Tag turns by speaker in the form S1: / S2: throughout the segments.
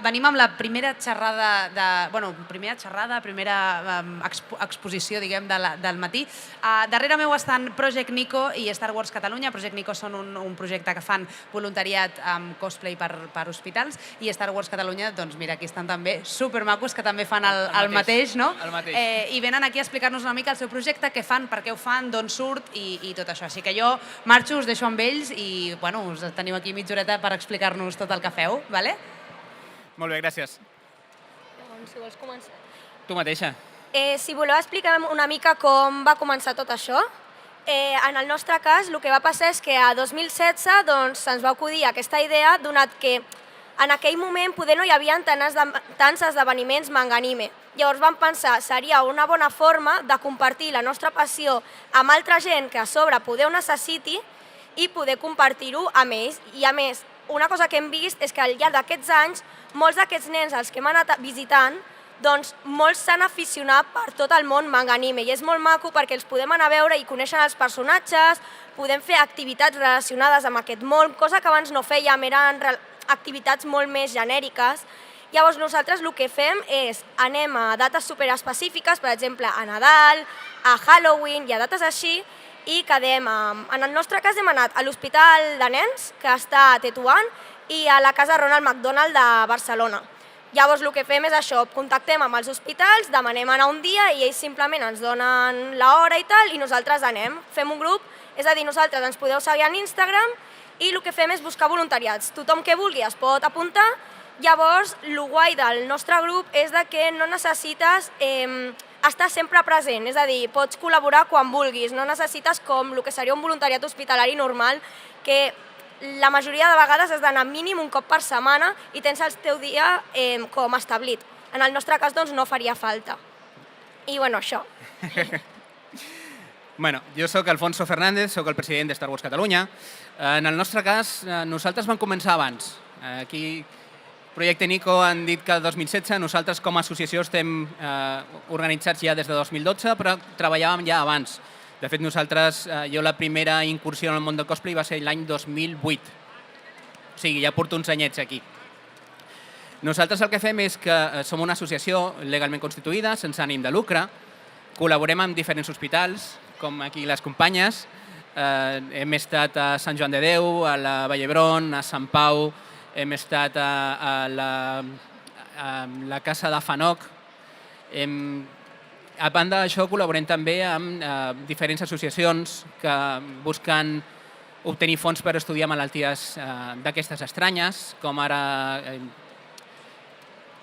S1: venim amb la primera xerrada, primera exposició, diguem, del matí. Darrere meu estan Project Nico i Star Wars Catalunya. Project Nico són un projecte que fan voluntariat amb cosplay per hospitals i Star Wars Catalunya, doncs mira, aquí estan també supermacos, que també fan el mateix, no?
S2: El mateix.
S1: I venen aquí a explicar-nos una mica el seu projecte, què fan, per què ho fan, d'on surt i tot això. Així que jo marxo, us deixo amb ells i, bueno, us teniu aquí mitja horeta per explicar-nos tot el que feu, vale?
S2: Molt bé, gràcies.
S3: Llavors, si vols començar.
S2: Tu mateixa.
S3: Si voleu explicar una mica com va començar tot això, en el nostre cas el que va passar és que a 2016 doncs, se'ns va acudir aquesta idea, donat que en aquell moment poder no hi havia tants esdeveniments manga anime. Llavors vam pensar, seria una bona forma de compartir la nostra passió amb altra gent que a sobre poder ho necessiti i poder compartir-ho amb ells. I a més, una cosa que hem vist és que al llarg d'aquests anys, molts d'aquests nens als que hem anat visitant, doncs molts s'han aficionat per tot el món manga anime i és molt maco perquè els podem anar a veure i conèixer els personatges, podem fer activitats relacionades amb aquest món, cosa que abans no fèiem, eren activitats molt més genèriques. Llavors nosaltres el que fem és anem a dates superespecífiques, per exemple a Nadal, a Halloween i a dates així, i quedem, en el nostre cas hem anat a l'Hospital de Nens, que està a Tetuan, i a la Casa Ronald McDonald de Barcelona. Llavors el que fem és això, contactem amb els hospitals, demanem anar un dia i ells simplement ens donen l'hora i tal i nosaltres anem, fem un grup, és a dir, nosaltres ens podeu seguir en Instagram i el que fem és buscar voluntariats. Tothom que vulgui es pot apuntar. Llavors, el guai del nostre grup és que no necessites estar sempre present, és a dir, pots col·laborar quan vulguis, no necessites com el que seria un voluntariat hospitalari normal, que la majoria de vegades has d'anar mínim un cop per setmana i tens el teu dia com establit. En el nostre cas, doncs, no faria falta. I, bueno, això.
S2: Bueno, jo sóc Alfonso Fernández, sóc el president de Star Wars Catalunya. En el nostre cas, nosaltres vam començar abans. Aquí, Projecte Nico han dit que el 2016, nosaltres com a associació estem organitzats ja des de 2012, però treballàvem ja abans. De fet, jo la primera incursió en el món del cosplay va ser l'any 2008. O sigui, ja porto uns anyets aquí. Nosaltres el que fem és que som una associació legalment constituïda, sense ànim de lucre, col·laborem amb diferents hospitals, com aquí les companyes, hem estat a Sant Joan de Déu, a la Vall d'Hebron, a Sant Pau, hem estat a la Casa de Fanoc. A banda d'això, col·laborem també amb diferents associacions que busquen obtenir fons per estudiar malalties d'aquestes estranyes, com ara...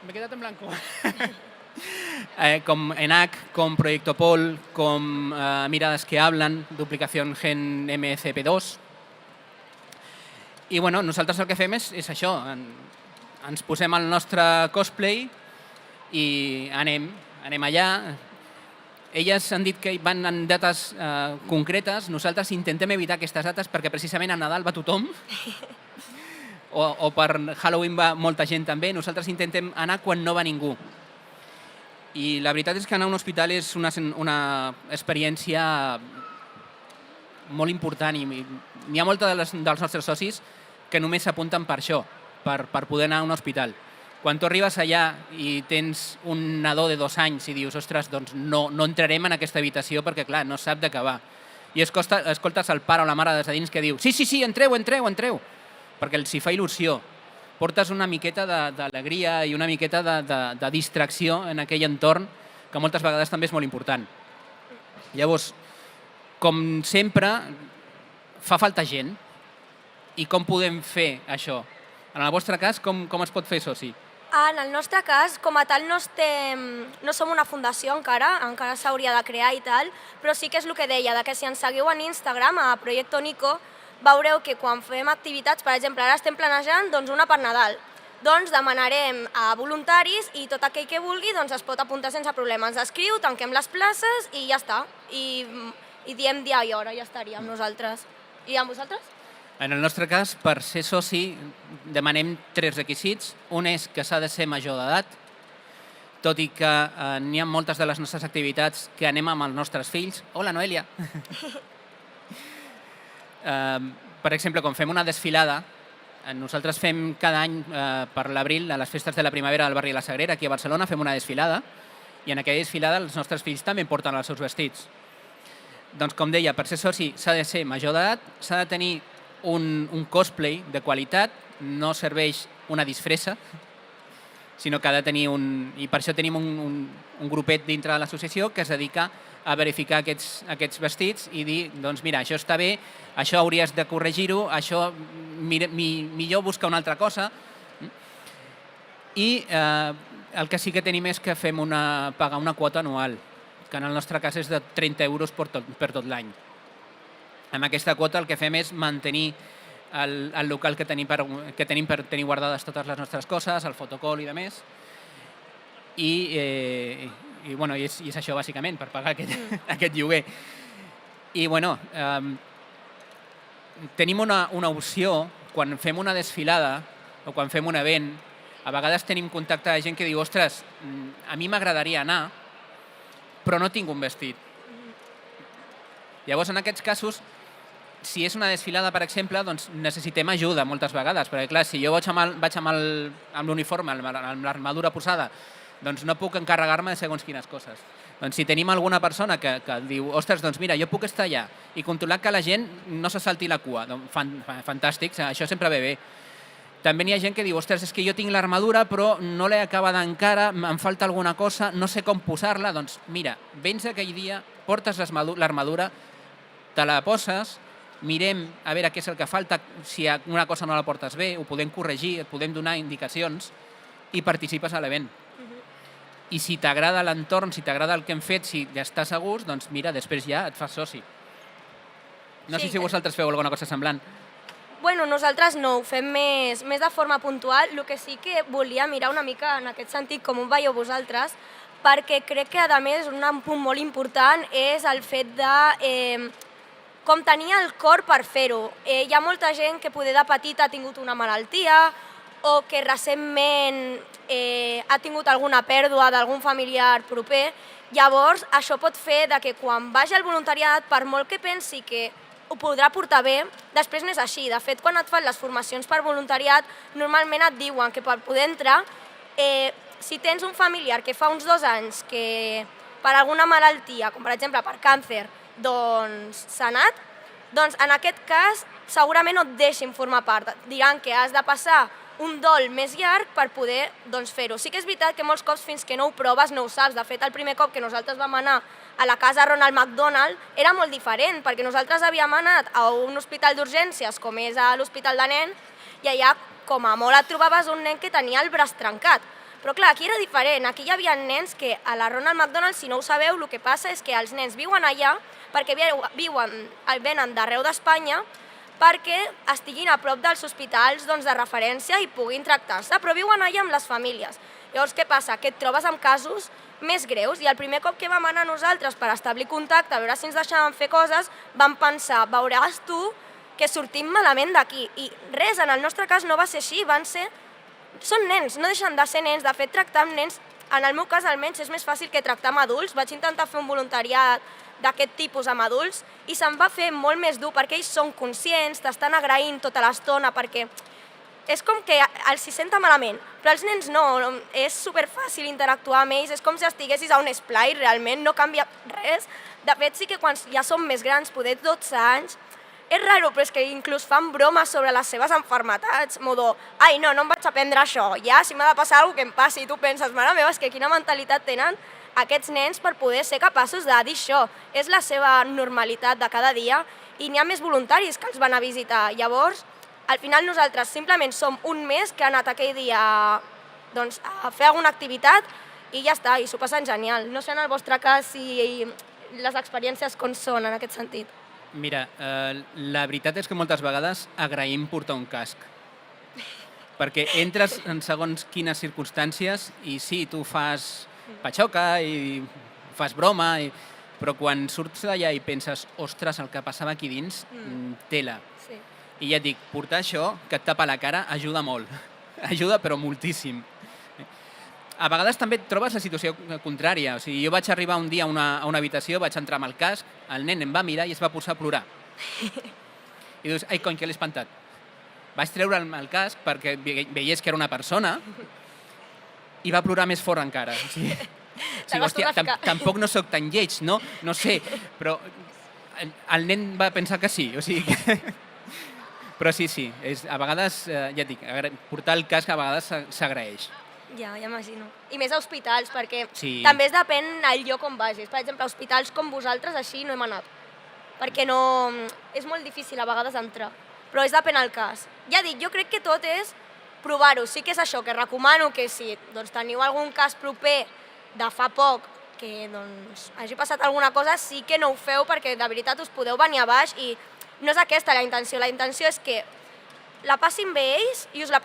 S2: M'he quedat en blanco. Com ENAC, com Proyecto Pol, com Miradas que Hablan, Duplicación Gen MCP2. I bueno, nosaltres el que fem és això, ens posem el nostre cosplay i anem allà. Elles han dit que van en dates concretes, nosaltres intentem evitar aquestes dates perquè precisament a Nadal va tothom, o per Halloween va molta gent també, nosaltres intentem anar quan no va ningú. I la veritat és que anar a un hospital és una experiència molt important i n'hi ha molts dels nostres socis que només s'apunten per això, per poder anar a un hospital. Quan tu arribes allà i tens un nadó de 2 anys i dius, ostres, doncs no entrarem en aquesta habitació perquè, clar, no sap de què va. I escoltes el pare o la mare des de dins que diu, sí, entreu, perquè els hi fa il·lusió. Portes una miqueta d'alegria i una miqueta de distracció en aquell entorn que moltes vegades també és molt important. Llavors, com sempre, fa falta gent. I com podem fer això? En el vostre cas, com es pot fer soci?
S3: En el nostre cas, com a tal, no som una fundació encara s'hauria de crear i tal, però sí que és el que deia, que si ens seguiu en Instagram, a Proyecto Nico, veureu que quan fem activitats, per exemple, ara estem planejant una per Nadal, doncs demanarem a voluntaris i tot aquell que vulgui es pot apuntar sense problema. Ens escriu, tanquem les places i ja està. I diem dia i hora, ja estaria amb nosaltres. I amb vosaltres?
S2: En el nostre cas, per ser soci, demanem 3 requisits. Un és que s'ha de ser major d'edat, tot i que n'hi ha moltes de les nostres activitats que anem amb els nostres fills. Hola, Noelia! Per exemple, quan fem una desfilada, Nosaltres fem cada any per l'abril, a les festes de la primavera del barri de la Sagrera, aquí a Barcelona, fem una desfilada, i en aquella desfilada els nostres fills també porten els seus vestits. Doncs, com deia, per ser soci s'ha de ser major d'edat, s'ha de tenir un cosplay de qualitat, no serveix una disfressa, sinó que ha de tenir I per això tenim un grupet dintre de l'associació que es dedica a verificar aquests vestits i dir, doncs mira, això està bé, això hauries de corregir-ho, això millor buscar una altra cosa. I el que sí que tenim és que fem pagar una quota anual, que en el nostre cas és de 30 euros per tot l'any. Amb aquesta quota el que fem és mantenir el local que tenim per tenir guardades totes les nostres coses, el fotocall i demés. I és això, bàsicament, per pagar aquest lloguer. I, tenim una opció, quan fem una desfilada o quan fem un event, a vegades tenim contacte de gent que diu, ostres, a mi m'agradaria anar, però no tinc un vestit. Llavors, en aquests casos, si és una desfilada, per exemple, doncs necessitem ajuda moltes vegades, perquè clar, si jo vaig amb l'uniforme, amb l'armadura posada, doncs no puc encarregar-me de segons quines coses. Doncs si tenim alguna persona que diu, ostres, doncs mira, jo puc estar allà i controlar que la gent no se salti la cua, doncs fantàstic, això sempre ve bé. També n'hi ha gent que diu, ostres, és que jo tinc l'armadura però no l'he acabada encara, em falta alguna cosa, no sé com posar-la, doncs mira, vens aquell dia, portes l'armadura, te la poses, mirem a veure què és el que falta, si una cosa no la portes bé, ho podem corregir, et podem donar indicacions i participes a l'event. I si t'agrada l'entorn, si t'agrada el que hem fet, si ja estàs a gust, doncs mira, després ja et fas soci. No sé si vosaltres feu alguna cosa semblant.
S3: Bueno, nosaltres no, ho fem més de forma puntual. El que sí que volia mirar una mica en aquest sentit com ho veieu vosaltres, perquè crec que, a més, un punt molt important és el fet de com tenir el cor per fer-ho. Hi ha molta gent que poder de petita ha tingut una malaltia o que recentment ha tingut alguna pèrdua d'algun familiar proper. Llavors, això pot fer que quan vagi al voluntariat, per molt que pensi que ho podrà portar bé, després no és així. De fet, quan et fan les formacions per voluntariat, normalment et diuen que per poder entrar, si tens un familiar que fa uns 2 anys que per alguna malaltia, com per exemple per càncer, doncs s'ha anat, doncs en aquest cas segurament no et deixin formar part. Diran que has de passar un dol més llarg per poder fer-ho. Sí que és veritat que molts cops fins que no ho proves no ho saps. De fet, el primer cop que nosaltres vam anar a la casa Ronald McDonald era molt diferent, perquè nosaltres havíem anat a un hospital d'urgències, com és a l'Hospital de Nens, i allà com a molt et trobaves un nen que tenia el braç trencat. Però clar, aquí era diferent. Aquí hi havia nens que a la Ronald McDonald, si no ho sabeu, el que passa és que els nens viuen allà perquè venen d'arreu d'Espanya perquè estiguin a prop dels hospitals de referència i puguin tractar-se, però viuen allà amb les famílies. Llavors, què passa? Que et trobes amb casos més greus, i el primer cop que vam anar nosaltres per establir contacte, a veure si ens deixaven fer coses, vam pensar, veuràs tu que sortim malament d'aquí. I res, en el nostre cas no va ser així, són nens, no deixen de ser nens. De fet, tractar amb nens, en el meu cas almenys, és més fàcil que tractar amb adults. Vaig intentar fer un voluntariat d'aquest tipus amb adults i se'm va fer molt més dur perquè ells són conscients, t'estan agraint tota l'estona, perquè és com que els s'hi senta malament, però els nens no, és superfàcil interactuar amb ells, és com si estiguessis a un esplai, realment no canvia res. De fet, sí que quan ja som més grans, poder 12 anys, és raro, però és que inclús fan bromes sobre les seves malalties, modo, ai no em vaig aprendre això, ja si m'ha de passar alguna cosa que em passi, i tu penses, mare meva, és que quina mentalitat tenen aquests nens per poder ser capaços de dir això. És la seva normalitat de cada dia i n'hi ha més voluntaris que els van a visitar. Llavors, al final nosaltres simplement som un mes que ha anat aquell dia a fer alguna activitat i ja està, i s'ho passen genial. No sé en el vostre cas si les experiències com són en aquest sentit.
S2: Mira, la veritat és que moltes vegades agraïm portar un casc. Perquè entres en segons quines circumstàncies i sí, tu fas patxoca i fas broma, però quan surts d'allà i penses, ostres, el que passava aquí dins, tela. I ja et dic, portar això, que et tapa la cara, ajuda molt. Ajuda, però moltíssim. A vegades també et trobes la situació contrària. O sigui, jo vaig arribar un dia a una habitació, vaig entrar amb el casc, el nen em va mirar i es va posar a plorar. I dius, ai cony, que l'he espantat. Vaig treure el casc perquè veiés que era una persona i va plorar més fort encara. O sigui,
S3: vas tornar a ficar.
S2: tampoc no sóc tan lleig, no? No sé, però el nen va pensar que sí, o sigui que... Però sí, a vegades, ja et dic, portar el casc a vegades s'agraeix.
S3: Ja imagino. I més a hospitals, perquè
S2: Sí.
S3: també depèn el lloc on vagis. Per exemple, a hospitals com vosaltres, així no hem anat. Perquè no... és molt difícil a vegades entrar. Però és depèn del cas. Ja dic, jo crec que tot és provar-ho. Sí que és això, que recomano que si doncs, teniu algun cas proper de fa poc que doncs, hagi passat alguna cosa, sí que no ho feu perquè de veritat us podeu venir a baix i no és aquesta la intenció. La intenció és que la passin bé ells i us ho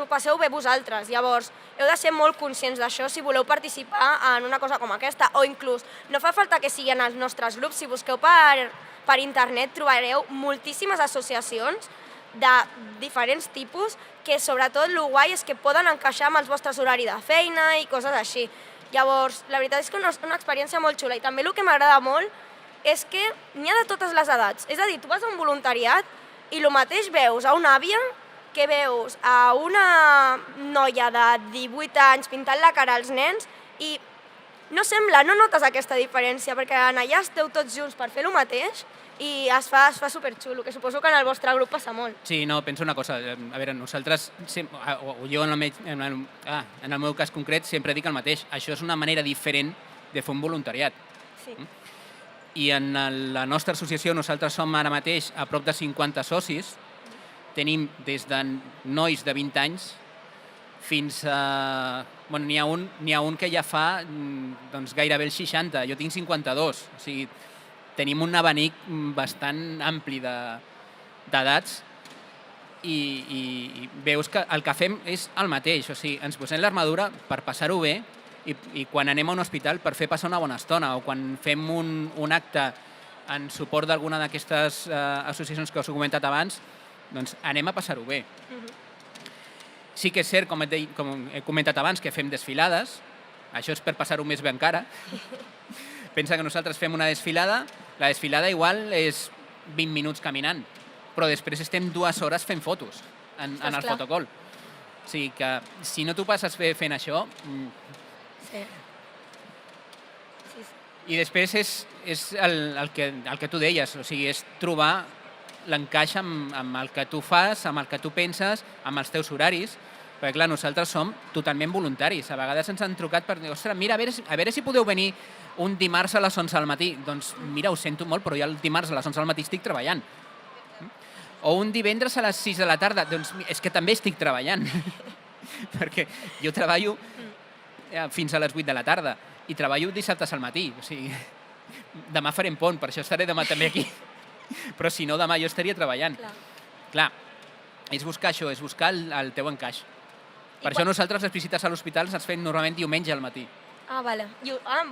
S3: passeu bé vosaltres. Llavors, heu de ser molt conscients d'això si voleu participar en una cosa com aquesta. O inclús, no fa falta que siguin els nostres grups. Si busqueu per internet trobareu moltíssimes associacions de diferents tipus que sobretot el guai és que poden encaixar amb els vostres horaris de feina i coses així. Llavors, la veritat és que és una experiència molt xula i també el que m'agrada molt és que n'hi ha de totes les edats. És a dir, tu vas a un voluntariat i el mateix veus a una àvia que veus a una noia de 18 anys pintant la cara als nens i no notes aquesta diferència perquè allà esteu tots junts per fer el mateix i es fa superxulo, que suposo que en el vostre grup passa molt.
S2: Sí, no, penso una cosa. A veure, nosaltres, o jo en el meu cas concret, sempre dic el mateix. Això és una manera diferent de fer un voluntariat.
S3: Sí.
S2: I en la nostra associació nosaltres som ara mateix a prop de 50 socis. Tenim des de nois de 20 anys fins a... Bueno, n'hi ha un que ja fa doncs, gairebé els 60, jo tinc 52. O sigui, tenim un abanic bastant ampli d'edats i veus que el que fem és el mateix. O sigui, ens posem l'armadura per passar-ho bé i quan anem a un hospital per fer passar una bona estona o quan fem un acte en suport d'alguna d'aquestes associacions que us he comentat abans, doncs anem a passar-ho bé. Sí que és cert, com he comentat abans, que fem desfilades. Això és per passar-ho més bé encara. Pensa que nosaltres fem una desfilada, la desfilada igual és 20 minuts caminant, però després estem 2 hores fent fotos en el fotocol. O sigui que si no t'ho passes bé fent això...
S3: Sí.
S2: I després és el que tu deies, o sigui, és trobar l'encaix amb el que tu fas, amb el que tu penses, amb els teus horaris, perquè clar, nosaltres som totalment voluntaris. A vegades ens han trucat per dir, ostres, mira, a veure si podeu venir un dimarts a les 11 del matí. Doncs mira, ho sento molt, però ja el dimarts a les 11 del matí estic treballant. O un divendres a les 6 de la tarda, doncs és que també estic treballant. Perquè jo treballo fins a les 8 de la tarda i treballo dissabtes al matí. O sigui, demà farem pont, per això estaré demà també aquí. Però si no, demà jo estaria treballant. Clar, és buscar això, és buscar el teu encaix. Per això nosaltres les visites a l'hospital les fem normalment diumenge al matí.
S3: Vale.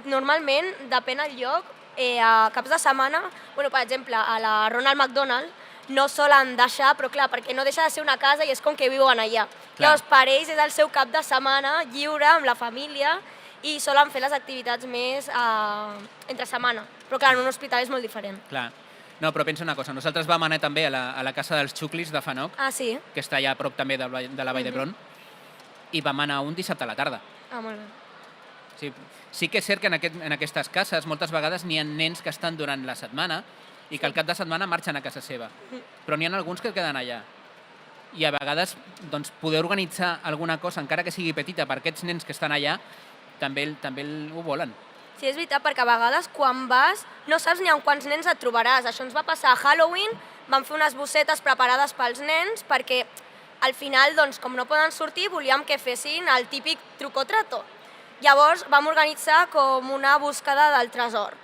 S3: Normalment, depèn del lloc, a caps de setmana, per exemple, a la Ronald McDonald, no solen deixar, però clar, perquè no deixa de ser una casa i és com que viuen allà. Llavors, per ells és el seu cap de setmana lliure amb la família i solen fer les activitats més entre setmana. Però clar, en un hospital és molt diferent.
S2: Clar. No, però pensa una cosa, nosaltres vam anar també a la casa dels Xuclis de Fanoc,
S3: sí?
S2: Que està allà a prop també de la Vall d'Hebron, i vam anar un dissabte a la tarda.
S3: Molt bé.
S2: Sí que és cert que en aquestes cases moltes vegades n'hi ha nens que estan durant la setmana i que al cap de setmana marxen a casa seva, però n'hi ha alguns que queden allà. I a vegades doncs, poder organitzar alguna cosa, encara que sigui petita, per aquests nens que estan allà, també ho volen.
S3: Sí, és veritat, perquè a vegades quan vas no saps ni amb quants nens et trobaràs. Això ens va passar a Halloween, vam fer unes bossetes preparades pels nens perquè al final, doncs, com no poden sortir, volíem que fessin el típic truco-trato. Llavors vam organitzar com una búsqueda del tresor.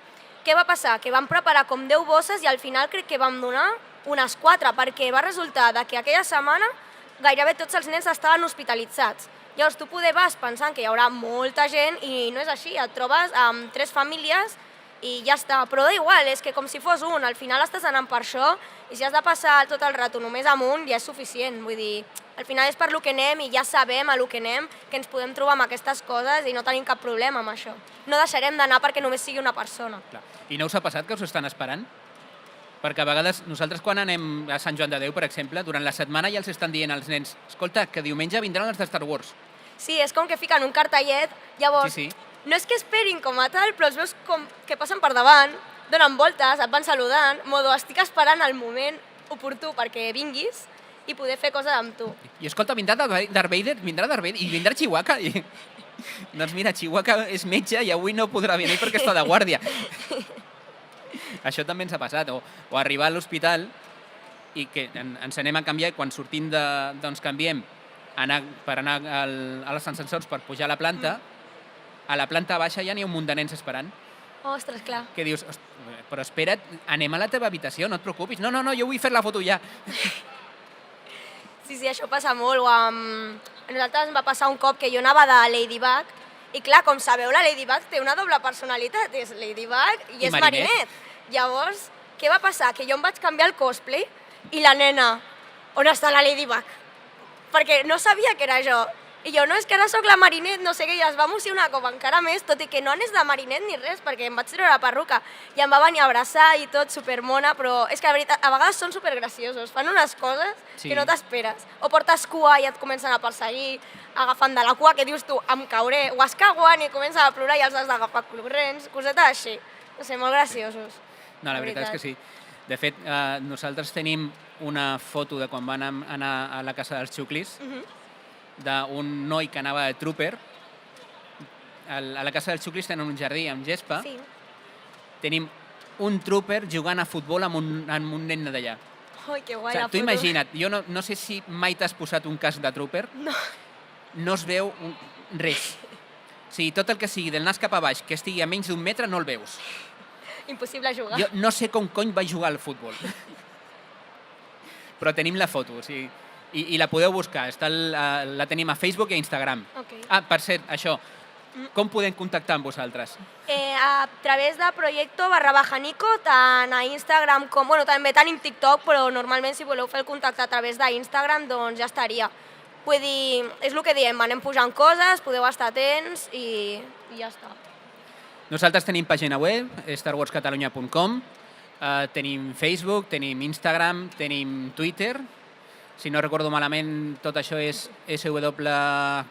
S3: Què va passar? Que vam preparar com 10 bosses i al final crec que vam donar unes 4, perquè va resultar que aquella setmana gairebé tots els nens estaven hospitalitzats. Llavors tu poder vas pensant que hi haurà molta gent i no és així, et trobes amb 3 famílies i ja està. Però igual, és que com si fos un, al final estàs anant per això i si has de passar tot el rato només amunt ja és suficient. Vull dir, al final és per lo que anem i ja sabem a lo que anem que ens podem trobar amb aquestes coses i no tenim cap problema amb això. No deixarem d'anar perquè només sigui una persona.
S2: Clar. I no us ha passat que us estan esperant? Perquè a vegades nosaltres quan anem a Sant Joan de Déu, per exemple, durant la setmana ja els estan dient als nens escolta, que diumenge vindran els de Star Wars.
S3: Sí, és com que fiquen un cartellet, llavors
S2: Sí.
S3: no és que esperin com a tal, però els veus com que passen per davant, donen voltes, et van saludant, modo, estic esperant el moment oportú perquè vinguis i poder fer coses amb tu.
S2: I escolta, vindrà Darth Vader i vindrà Chihuahua. Doncs mira, Chihuahua és metge i avui no podrà venir perquè està de guàrdia. Això també ens ha passat. O arribar a l'hospital i que ens anem a canviar i quan sortim doncs canviem per anar a les ascensors per pujar a la planta, a la planta baixa ja n'hi ha un munt de nens esperant.
S3: Ostres, clar.
S2: Que dius, però espera't, anem a la teva habitació, no et preocupis. No, jo vull fer la foto ja.
S3: Sí, això passa molt. A nosaltres ens va passar un cop que jo anava de Ladybug i clar, com sabeu, la Ladybug té una doble personalitat, és Ladybug i és Marinet. Llavors, què va passar? Que jo em vaig canviar el cosplay i la nena, on està la Ladybug? Perquè no sabia que era jo. I jo, no, és que ara sóc la Marinet, no sé què, i es va emocionar com encara més, tot i que no anés de Marinet ni res, perquè em vaig treure la perruca. I em va venir a abraçar i tot, supermona, però és que la veritat, a vegades són supergraciosos, fan unes coses que no t'esperes. O portes cua i et comencen a perseguir, agafant de la cua, que dius tu, em cauré, o es cauen i comencen a plorar i els has d'agafar corrents, cosetes així. No sé, molt graciosos.
S2: No, la veritat és que sí. De fet, nosaltres tenim una foto de quan vam anar a la casa dels xuclis, d'un noi que anava de trooper. A la casa dels xuclis tenen un jardí amb gespa.
S3: Sí.
S2: Tenim un trooper jugant a futbol amb un nen d'allà.
S3: Ai, que guai,
S2: O
S3: la
S2: sigui, tu
S3: foto.
S2: imagina't, jo no sé si mai t'has posat un casc de trooper. No es veu res. O sigui, tot el que sigui del nas cap a baix, que estigui a menys d'un metre, no el veus.
S3: Impossible jugar.
S2: Jo no sé com cony vaig jugar al futbol. Però tenim la foto, o sigui, i la podeu buscar. La tenim a Facebook i a Instagram.
S3: Ok.
S2: Ah, per cert, això, com podem contactar amb vosaltres?
S3: A través de Proyecto_Nico, tant a Instagram com... Bueno, també tenim TikTok, però normalment si voleu fer el contacte a través d'Instagram, doncs ja estaria. Vull dir, és el que diem, anem pujant coses, podeu estar atents i ja està.
S2: Nosaltres tenim pàgina web, starwarscatalunya.com, tenim Facebook, tenim Instagram, tenim Twitter. Si no recordo malament, tot això és SW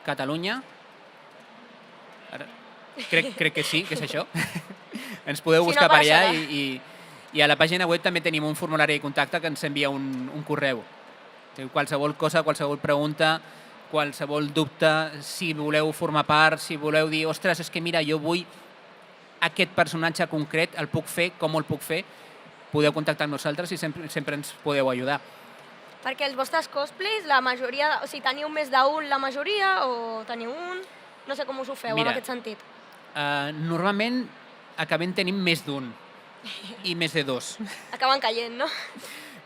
S2: Catalunya. Crec que sí, que és això. Ens podeu buscar per allà i a la pàgina web també tenim un formulari de contacte que ens envia un correu. Qualsevol cosa, qualsevol pregunta, qualsevol dubte, si voleu formar part, si voleu dir, ostres, és que mira, jo vull aquest personatge concret, el puc fer, com el puc fer, podeu contactar amb nosaltres i sempre ens podeu ajudar.
S3: Perquè els vostres cosplays, la majoria... O sigui, teniu més d'un la majoria o teniu un? No sé com us ho feu en aquest sentit.
S2: Normalment acabem tenint més d'un i més de dos.
S3: Acaben caient, no?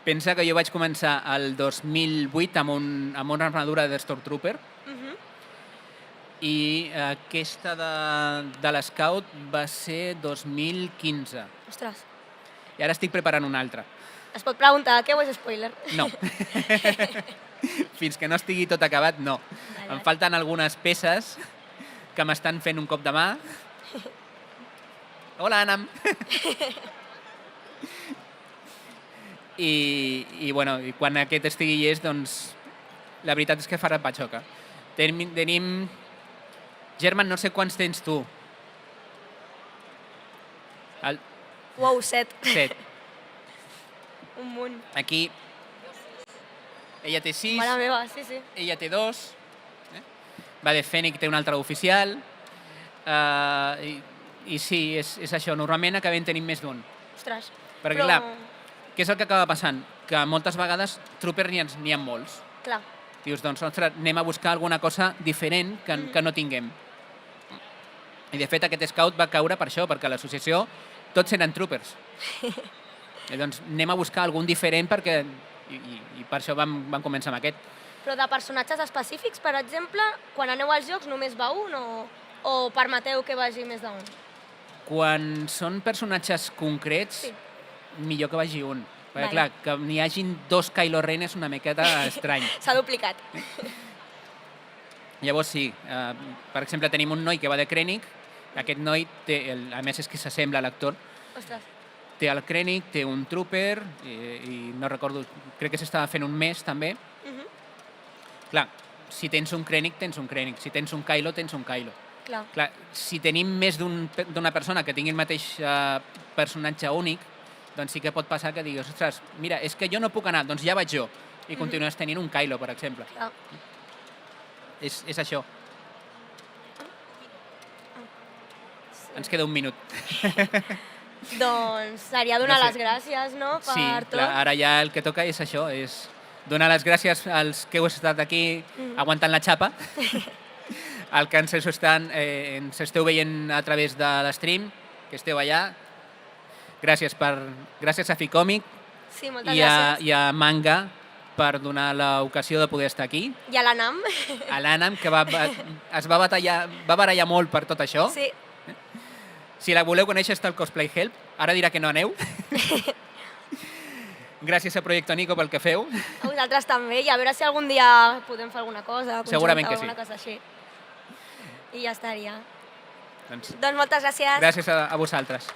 S2: Pensa que jo vaig començar el 2008 amb una armadura de Stormtrooper i aquesta de l'Scout va ser 2015.
S3: Ostres.
S2: I ara estic preparant una altra.
S3: Es pot preguntar, què ho és spoiler?
S2: No. Fins que no estigui tot acabat, no. Em falten algunes peces que m'estan fent un cop de mà. Hola, Anam! I quan aquest estigui llest, doncs, la veritat és que farà patxoca. Tenim... German, no sé quants tens tu.
S3: Uau, 7.
S2: 7.
S3: Un munt.
S2: Aquí, ella té 6.
S3: Mare meva, sí, sí.
S2: Ella té 2. Va de Fènic té un altre oficial. I sí, és això. Normalment acabem tenint més d'un.
S3: Ostres.
S2: Perquè, clar, què és el que acaba passant? Que moltes vegades trooper n'hi ha molts.
S3: Clar.
S2: Dius, doncs, ostres, anem a buscar alguna cosa diferent que no tinguem. I, de fet, aquest scout va caure per això, perquè a l'associació tots eren troopers. I doncs anem a buscar algun diferent perquè... I per això vam començar amb aquest.
S3: Però de personatges específics, per exemple, quan aneu als jocs només va un o permeteu que vagi més d'un?
S2: Quan són personatges concrets,
S3: Sí.
S2: millor que vagi un. Perquè,
S3: Vale.
S2: clar, que n'hi hagin 2 Kylo Ren és una miqueta estrany.
S3: S'ha duplicat.
S2: Llavors sí, per exemple, tenim un noi que va de Krennic. Aquest noi, a més és que s'assembla a l'actor,
S3: Ostres.
S2: té el Krennic, té un Trooper, i no recordo, crec que s'estava fent un mes també. Clar, si tens un Krennic, tens un Krennic. Si tens un Kylo, tens un Kylo. Clar, si tenim més d'una persona que tingui el mateix personatge únic, doncs sí que pot passar que diguis, ostres, mira, és que jo no puc anar, doncs ja vaig jo. I continues tenint un Kylo, per exemple. És això. Ens queda un minut.
S3: Doncs seria donar les gràcies, no?, per tot.
S2: Sí, ara ja el que toca és això, és donar les gràcies als que heu estat aquí aguantant la xapa, al que ens esteu veient a través de l'stream, que esteu allà. Gràcies a Ficòmic i a Manga per donar l'ocasió de poder estar aquí.
S3: I a l'Anam.
S2: A l'Anam, que es va barallar molt per tot això.
S3: Sí.
S2: Si la voleu conèixer, està al Cosplay Help. Ara dirà que no aneu. Gràcies a Proyecto Nico pel que feu.
S3: A vosaltres també, i a veure si algun dia podem fer alguna cosa.
S2: Segurament que sí.
S3: Alguna cosa així. I ja estaria.
S2: Doncs
S3: moltes gràcies.
S2: gràcies a vosaltres.